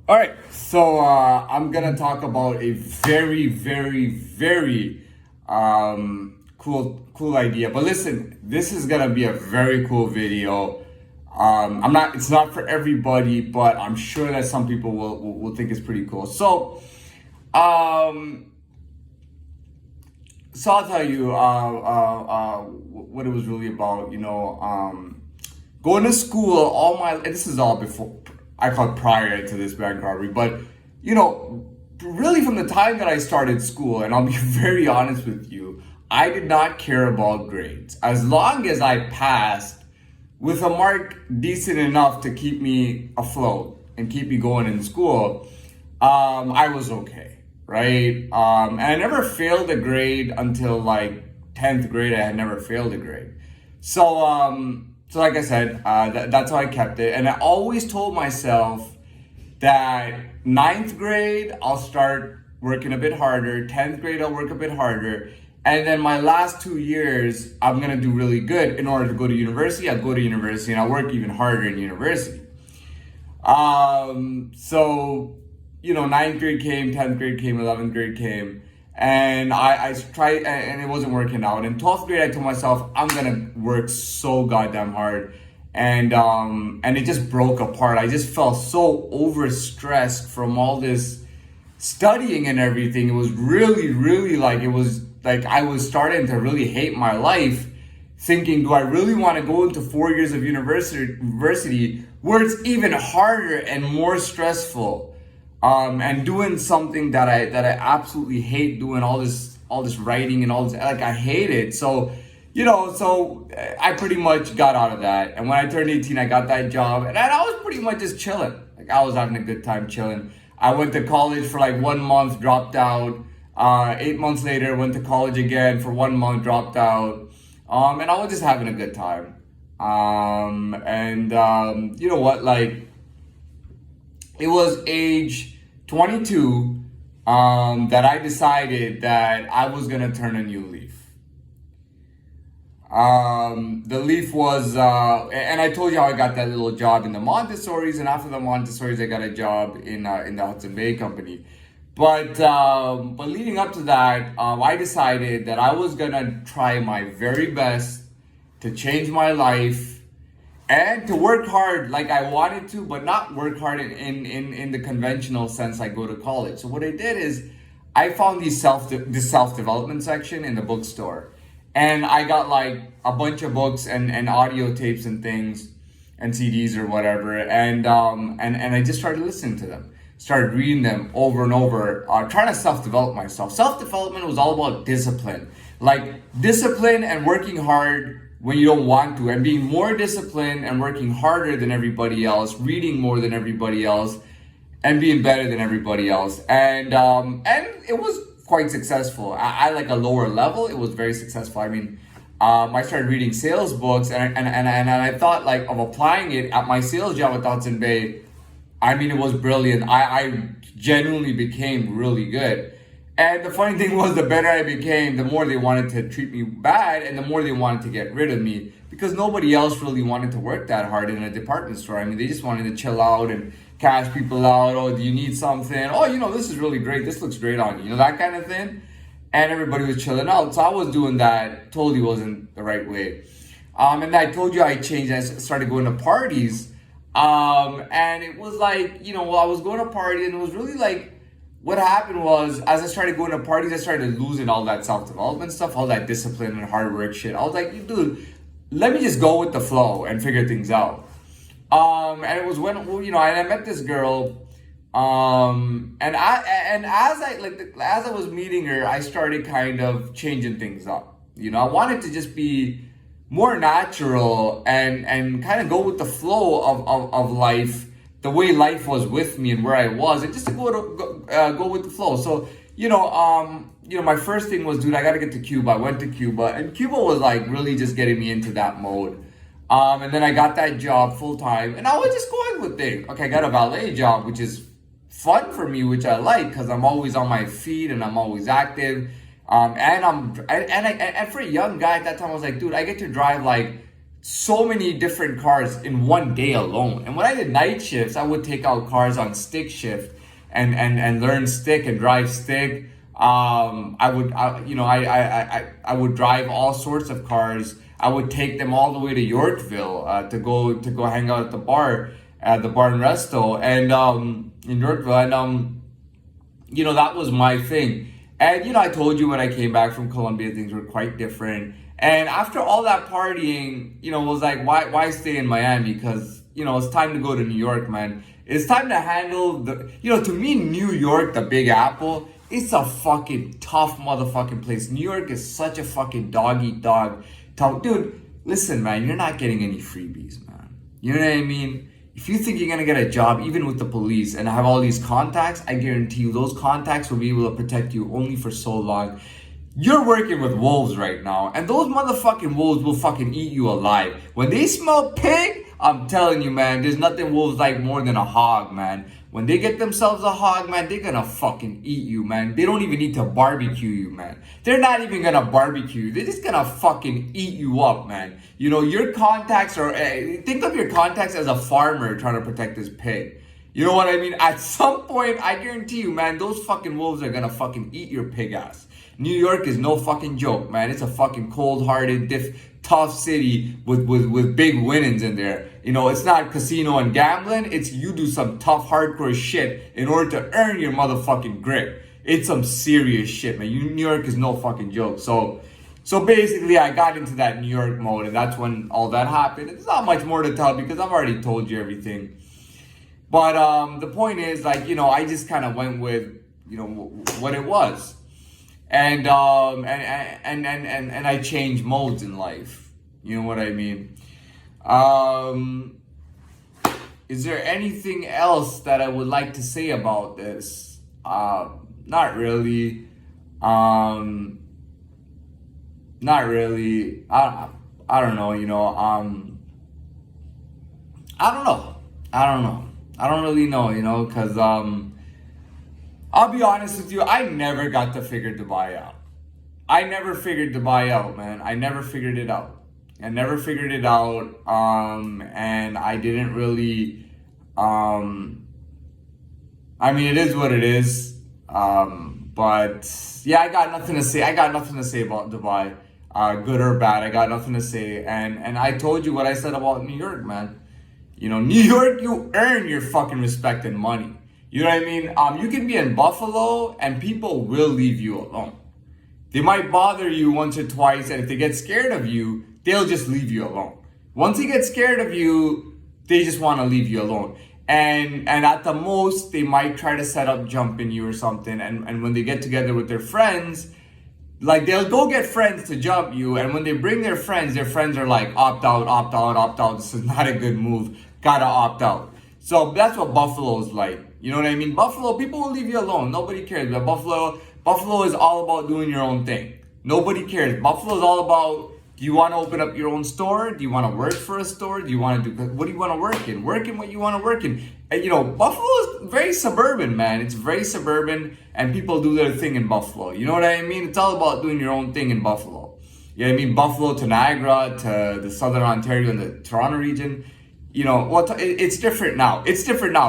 All right, so I'm gonna talk about a very cool idea. But listen, this is gonna be a very cool video. I'm not. It's not for everybody, but I'm sure that some people will think it's pretty cool. Um, so I'll tell you what it was really about. Going to school all my. And this is all before. I call it prior to this bank robbery, but really from the time that I started school, and I'll be very honest with you, I did not care about grades as long as I passed with a mark decent enough to keep me afloat and keep me going in school. I was okay, right? And I never failed a grade until like 10th grade. I had never failed a grade. So like I said, that's how I kept it. And I always told myself that ninth grade, I'll start working a bit harder. 10th grade, I'll work a bit harder. And then my last 2 years, I'm gonna do really good in order to go to university. I'll go to university and I'll work even harder in university. Ninth grade came, 10th grade came, 11th grade came, and I tried, and it wasn't working out. In 12th grade, I told myself, I'm gonna work so goddamn hard. And it just broke apart. I just felt so overstressed from all this studying and everything. It was really like, it was like I was starting to really hate my life, thinking, do I really want to go into 4 years of university where it's even harder and more stressful, and doing something that I absolutely hate doing, all this writing and all this, like I hate it. So I pretty much got out of that. And when I turned 18, I got that job, and I was pretty much just chilling. Like I was having a good time chilling. I went to college for like 1 month, dropped out. 8 months later, went to college again for 1 month, dropped out. And I was just having a good time. You know what? Like, it was age 22 that I decided that I was gonna turn a new leaf. The leaf was, and I told you how I got that little job in the Montessori's, and after the Montessori's, I got a job in the Hudson Bay Company. But leading up to that, I decided that I was gonna try my very best to change my life and to work hard like I wanted to, but not work hard in the conventional sense I go to college. So what I did is I found this self-development section in the bookstore. And I got like a bunch of books and audio tapes and things and CDs or whatever. And I just started listening to them. Started reading them over and over, trying to self-develop myself. Self-development was all about discipline. Like discipline and working hard when you don't want to, and being more disciplined and working harder than everybody else, reading more than everybody else, and being better than everybody else. And it was quite successful. At like a lower level, it was very successful. I mean, I started reading sales books, and I thought like of applying it at my sales job at Hudson Bay. I mean, it was brilliant. I genuinely became really good. And the funny thing was, the better I became, the more they wanted to treat me bad, and the more they wanted to get rid of me, because nobody else really wanted to work that hard in a department store. I mean, they just wanted to chill out and cash people out. Oh, do you need something? Oh, this is really great. This looks great on you. That kind of thing. And everybody was chilling out. So I was doing that. Totally wasn't the right way. And I told you I changed. I started going to parties. And it was like, I was going to party, and it was really like, what happened was, as I started going to parties, I started losing all that self-development stuff, all that discipline and hard work shit. I was like, dude, let me just go with the flow and figure things out. And it was when, and I met this girl, and as I was meeting her, I started kind of changing things up. I wanted to just be more natural and kind of go with the flow of life, the way life was with me and where I was, and just to go with the flow. So, my first thing was, dude, I got to get to Cuba. I went to Cuba, and Cuba was like really just getting me into that mode. And then I got that job full time, and I was just going with it. Okay, I got a valet job, which is fun for me, which I like, because I'm always on my feet and I'm always active. And for a young guy at that time, I was like, dude, I get to drive like so many different cars in one day alone. And when I did night shifts, I would take out cars on stick shift and learn stick and drive stick. I would drive all sorts of cars. I would take them all the way to Yorkville to go hang out at the bar and resto, and in Yorkville, and that was my thing. And I told you when I came back from Colombia, things were quite different. And after all that partying, it was like, why stay in Miami? Because it's time to go to New York, man. It's time to handle to me, New York, the Big Apple, it's a fucking tough motherfucking place. New York is such a fucking dog eat dog. Dude, listen, man, you're not getting any freebies, man. You know what I mean? If you think you're gonna get a job, even with the police, and have all these contacts, I guarantee you those contacts will be able to protect you only for so long. You're working with wolves right now, and those motherfucking wolves will fucking eat you alive. When they smell pig, I'm telling you, man, there's nothing wolves like more than a hog, man. When they get themselves a hog, man, they're gonna fucking eat you, man. They don't even need to barbecue you, man. They're not even gonna barbecue you. They're just gonna fucking eat you up, man. Your contacts are, think of your contacts as a farmer trying to protect his pig. You know what I mean? At some point, I guarantee you, man, those fucking wolves are gonna fucking eat your pig ass. New York is no fucking joke, man. It's a fucking cold-hearted, tough city with big winnings in there. It's not casino and gambling. It's you do some tough, hardcore shit in order to earn your motherfucking grip. It's some serious shit, man. New York is no fucking joke. So basically, I got into that New York mode, and that's when all that happened. There's not much more to tell because I've already told you everything. But the point is, I just kind of went with, what it was. And I changed modes in life. You know what I mean? Is there anything else that I would like to say about this? Not really. Not really. I don't know. I don't know. I don't really know. Because I'll be honest with you, I never got to figure Dubai out. I never figured Dubai out, man. I never figured it out. And I didn't really, it is what it is. But yeah, I got nothing to say. About Dubai, good or bad. I got nothing to say. And I told you what I said about New York, man. New York, you earn your fucking respect and money. You know what I mean? You can be in Buffalo and people will leave you alone. They might bother you once or twice, and if they get scared of you, they'll just leave you alone. Once they get scared of you, they just want to leave you alone. And at the most, they might try to set up jumping you or something. And when they get together with their friends, they'll go get friends to jump you. And when they bring their friends are like, opt out. This is not a good move. Gotta opt out. So that's what Buffalo is like. You know what I mean? Buffalo, people will leave you alone. Nobody cares. But Buffalo is all about doing your own thing. Nobody cares. Buffalo is all about, do you want to open up your own store? Do you want to work for a store? What do you want to work in? Work in what you want to work in. And, Buffalo is very suburban, man. It's very suburban, and people do their thing in Buffalo. You know what I mean? It's all about doing your own thing in Buffalo. You know what I mean? Buffalo to Niagara to the Southern Ontario and the Toronto region. It's different now.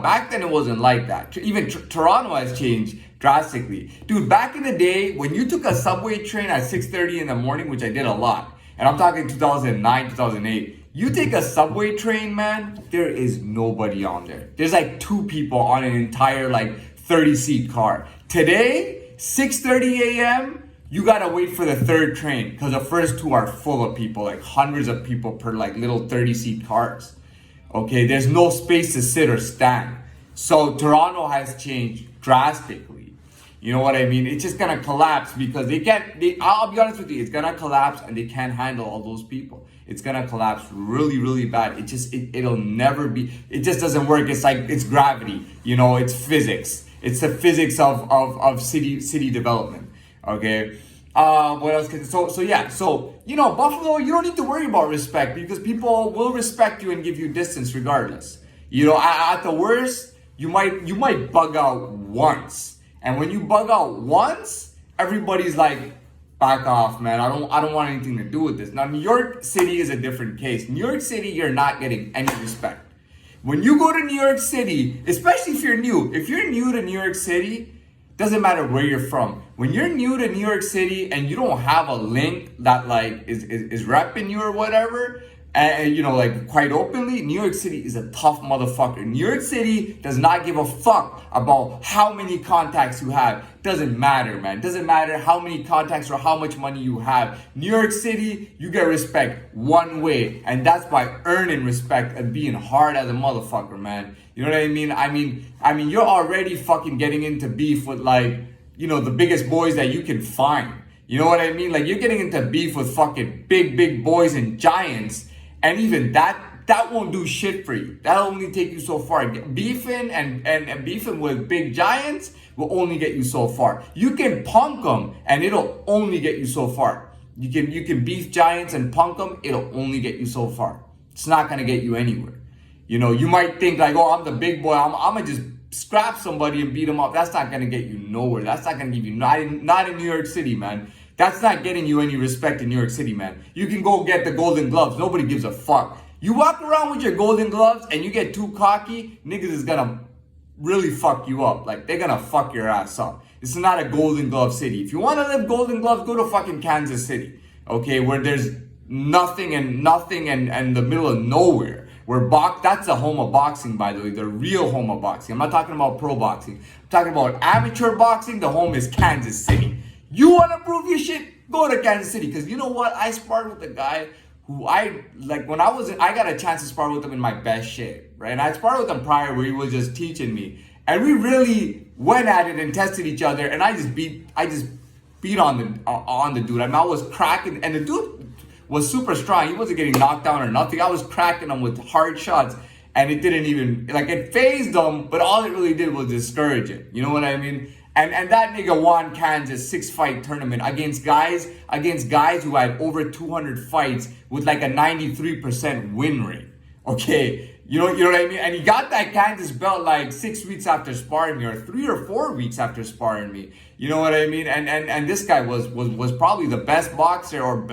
Back then, it wasn't like that. Even Toronto has changed drastically. Dude, back in the day, when you took a subway train at 6:30 in the morning, which I did a lot, and I'm talking 2009, 2008, you take a subway train, man, there is nobody on there. There's like 2 people on an entire 30-seat car. Today, 6:30 a.m., you gotta wait for the 3rd train because the first 2 are full of people, hundreds of people per little 30-seat cars. Okay, there's no space to sit or stand. So Toronto has changed drastically. You know what I mean? It's just gonna collapse because I'll be honest with you, it's gonna collapse and they can't handle all those people. It's gonna collapse really, really bad. It'll never be, it just doesn't work. It's gravity, it's physics. It's the physics of city development, okay? What else Buffalo, you don't need to worry about respect because people will respect you and give you distance regardless. At the worst, you might bug out once. And when you bug out once, everybody's like, back off, man. I don't want anything to do with this. Now, New York City is a different case. New York City, you're not getting any respect. When you go to New York City, especially if you're new to New York City, doesn't matter where you're from. When you're new to New York City and you don't have a link that like is repping you or whatever, and you know, like quite openly, New York City is a tough motherfucker. New York City does not give a fuck about how many contacts you have. Doesn't matter, man. Doesn't matter how many contacts or how much money you have. New York City, you get respect one way, and that's by earning respect and being hard as a motherfucker, man. You know what I mean? I mean, you're already fucking getting into beef with like, you know, the biggest boys that you can find. You know what I mean? Like you're getting into beef with fucking big boys and giants. And even that won't do shit for you. That'll only take you so far. Beefing and beefing with big giants will only get you so far. You can punk them and it'll only get you so far. You can beef giants and punk them, it'll only get you so far. It's not gonna get you anywhere. You know, you might think like, oh, I'm the big boy. I'm gonna just scrap somebody and beat them up. That's not gonna get you nowhere. That's not gonna give you not in New York City, man. That's not getting you any respect in New York City, man. You can go get the golden gloves. Nobody gives a fuck. You walk around with your golden gloves and you get too cocky, niggas is gonna really fuck you up. Like, they're gonna fuck your ass up. It's not a golden glove city. If you wanna live golden gloves, go to fucking Kansas City, okay? Where there's nothing and the middle of nowhere. That's the home of boxing, by the way, the real home of boxing. I'm not talking about pro boxing. I'm talking about amateur boxing. The home is Kansas City. You want to prove your shit? Go to Kansas City. Because you know what? I sparred with a guy who I got a chance to spar with him in my best shape, right? And I sparred with him prior where he was just teaching me. And we really went at it and tested each other. And I just beat on the dude. I mean, I was cracking. And the dude was super strong. He wasn't getting knocked down or nothing. I was cracking him with hard shots. And it didn't even, like, it phased him. But all it really did was discourage him. You know what I mean? And that nigga won Kansas 6-fight tournament against guys who had over 200 fights with like a 93% win rate. Okay, you know what I mean? And he got that Kansas belt like 6 weeks after sparring me, or 3 or 4 weeks after sparring me. You know what I mean? And this guy was probably the best boxer or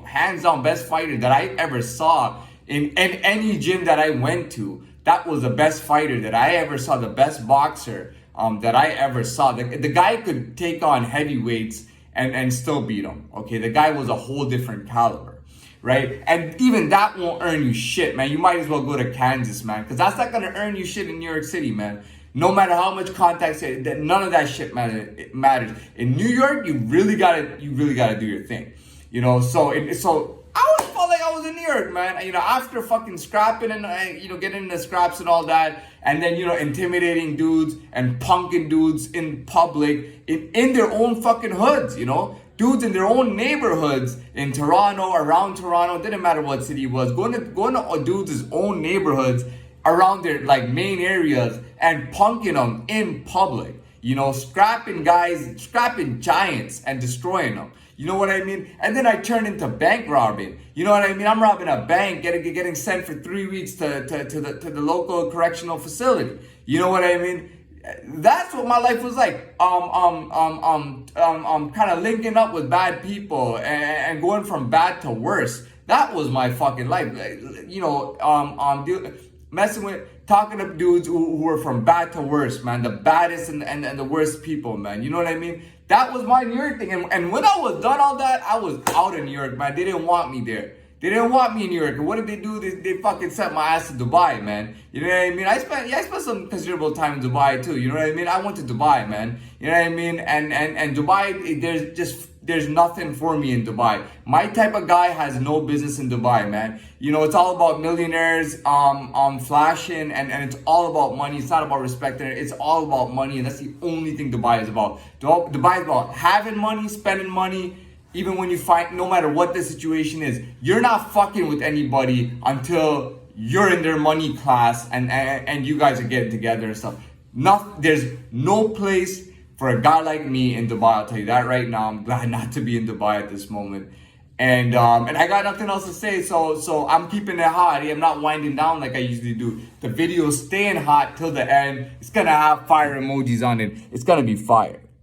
hands-on best fighter that I ever saw in any gym that I went to. That was the best fighter that I ever saw, the best boxer that I ever saw. The guy could take on heavyweights and still beat him. Okay, the guy was a whole different caliber, right? And even that won't earn you shit, man. You might as well go to Kansas, man, because that's not gonna earn you shit in New York City, man. No matter how much contacts, none of that shit matters. In New York, you really gotta do your thing, you know. So I always felt like I was in New York, man. You know, after fucking scrapping and, getting into scraps and all that, and then, intimidating dudes and punking dudes in public, in their own fucking hoods, dudes in their own neighborhoods, in Toronto, around Toronto, didn't matter what city it was, going to dudes' own neighborhoods around their, like, main areas and punking them in public, scrapping giants and destroying them. You know what I mean? And then I turned into bank robbing. You know what I mean? I'm robbing a bank, getting sent for 3 weeks to the local correctional facility. You know what I mean? That's what my life was like. Kind of linking up with bad people and going from bad to worse. That was my fucking life. Talking to dudes who were from bad to worse, man. The baddest and the worst people, man. You know what I mean? That was my New York thing. And when I was done all that, I was out of New York, man. They didn't want me there. They didn't want me in New York. And what did they do? They fucking sent my ass to Dubai, man. You know what I mean? I spent some considerable time in Dubai too. You know what I mean? I went to Dubai, man. You know what I mean? And Dubai, there's nothing for me in Dubai. My type of guy has no business in Dubai, man. It's all about millionaires, flashing, and it's all about money. It's not about respect. It's all about money, and that's the only thing Dubai is about. Dubai is about having money, spending money. Even when you fight, no matter what the situation is, you're not fucking with anybody until you're in their money class and you guys are getting together and stuff. There's no place for a guy like me in Dubai. I'll tell you that right now. I'm glad not to be in Dubai at this moment. And I got nothing else to say, so I'm keeping it hot. I'm not winding down like I usually do. The video's staying hot till the end. It's gonna have fire emojis on it. It's gonna be fire.